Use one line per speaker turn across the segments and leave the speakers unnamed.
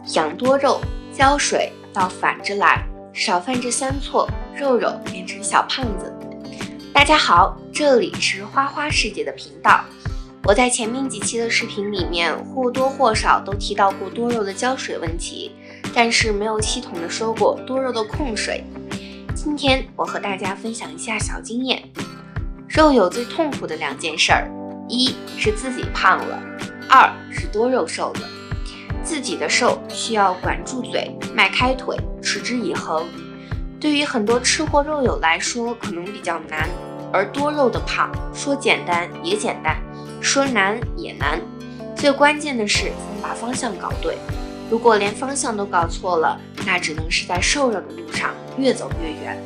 养多肉，浇水到反着来，少犯这3错，肉肉变成小胖子。大家好，这里是花花世界的频道。我在前面几期的视频里面或多或少都提到过多肉的浇水问题，但是没有系统的说过多肉的控水。今天我和大家分享一下小经验。肉友最痛苦的2件事儿，一是自己胖了，2是多肉瘦了。自己的瘦需要管住嘴，迈开腿，持之以恒。对于很多吃货肉友来说可能比较难，而多肉的胖说简单也简单，说难也难。最关键的是先把方向搞对，如果连方向都搞错了，那只能是在瘦肉的路上越走越远。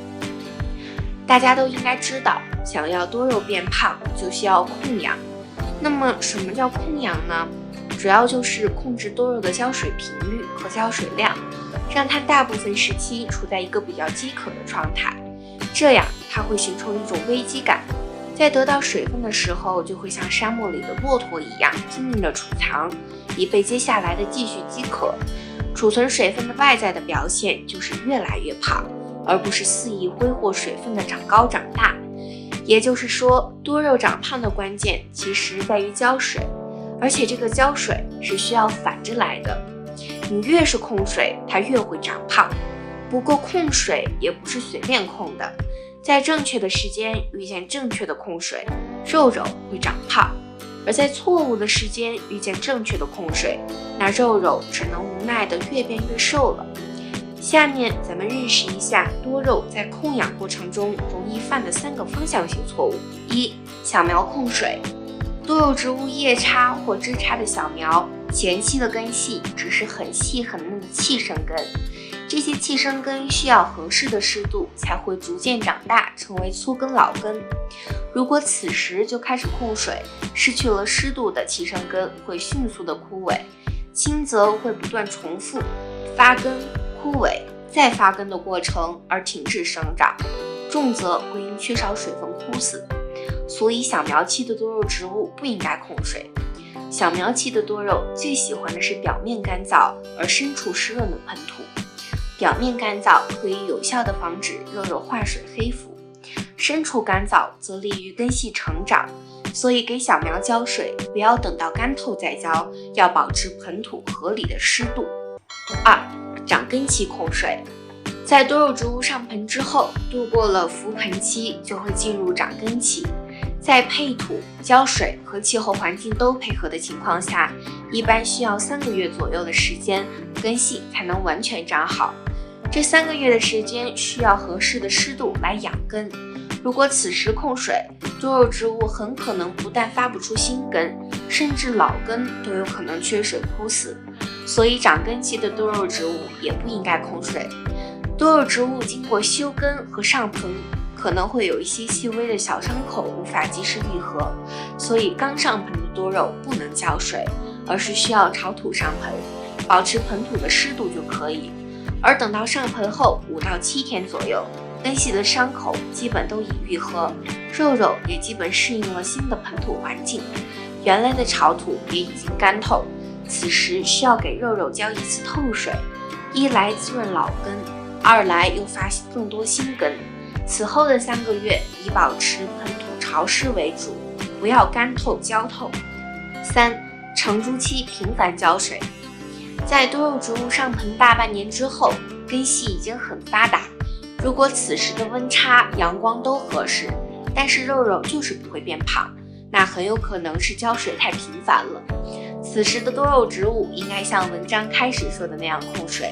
大家都应该知道，想要多肉变胖就需要控氧。那么什么叫控氧呢？主要就是控制多肉的浇水频率和浇水量，让它大部分时期处在一个比较饥渴的状态，这样它会形成一种危机感，在得到水分的时候就会像沙漠里的骆驼一样拼命的储藏，以备接下来的继续饥渴。储存水分的外在的表现就是越来越胖，而不是肆意挥霍水分的长高长大。也就是说，多肉长胖的关键其实在于浇水，而且这个浇水是需要反着来的。你越是控水，它越会长胖。不过控水也不是随便控的，在正确的时间遇见正确的控水，肉肉会长胖；而在错误的时间遇见正确的控水，那肉肉只能无奈的越变越瘦了。下面咱们认识一下多肉在控氧过程中容易犯的3个方向性错误。1. 小苗控水。多肉植物叶插或枝插的小苗，前期的根系只是很细很嫩的气生根，这些气生根需要合适的湿度才会逐渐长大成为粗根老根。如果此时就开始控水，失去了湿度的气生根会迅速的枯萎，轻则会不断重复发根、枯萎再发根的过程而停止生长，重则会因缺少水分枯死。所以小苗期的多肉植物不应该控水。小苗期的多肉最喜欢的是表面干燥而深处湿润的盆土，表面干燥可以有效地防止肉肉化水黑腐，深处干燥则利于根系成长。所以给小苗浇水不要等到干透再浇，要保持盆土合理的湿度。2. 长根期控水。在多肉植物上盆之后，度过了浮盆期，就会进入长根期。在配土、浇水和气候环境都配合的情况下，一般需要3个月左右的时间，根系才能完全长好。这3个月的时间需要合适的湿度来养根。如果此时控水，多肉植物很可能不但发不出新根，甚至老根都有可能缺水枯死。所以长根期的多肉植物也不应该控水。多肉植物经过休根和上盆，可能会有一些细微的小伤口无法及时愈合，所以刚上盆的多肉不能浇水，而是需要朝土上盆，保持盆土的湿度就可以。而等到上盆后5到7天左右，根系的伤口基本都已愈合，肉肉也基本适应了新的盆土环境，原来的潮土也已经干透。此时需要给肉肉浇1次透水，一来滋润老根，二来又发更多新根。此后的3个月以保持盆土潮湿为主，不要干透浇透。3. 成株期频繁浇水。在多肉植物上盆大半年之后，根系已经很发达，如果此时的温差、阳光都合适，但是肉肉就是不会变胖，那很有可能是浇水太频繁了。此时的多肉植物应该像文章开始说的那样控水，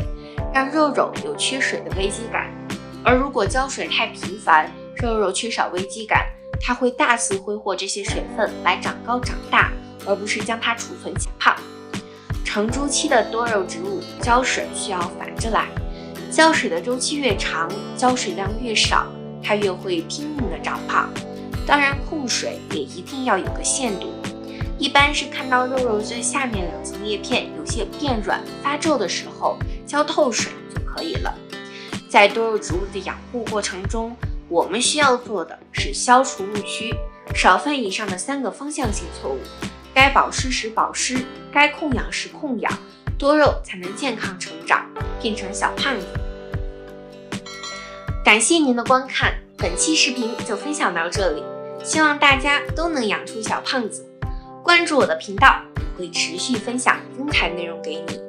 让肉肉有缺水的危机感。而如果浇水太频繁，肉肉缺少危机感，它会大肆挥霍这些水分来长高长大，而不是将它储存起胖。成株期的多肉植物浇水需要反着来，浇水的周期越长，浇水量越少，它越会拼命的长胖。当然控水也一定要有个限度，一般是看到肉肉最下面2层叶片有些变软发皱的时候，浇透水就可以了。在多肉植物的养护过程中，我们需要做的是消除误区，少犯以上的3个方向性错误。该保湿时保湿，该控氧时控氧，多肉才能健康成长，变成小胖子。感谢您的观看，本期视频就分享到这里，希望大家都能养出小胖子。关注我的频道，我会持续分享精彩内容给你。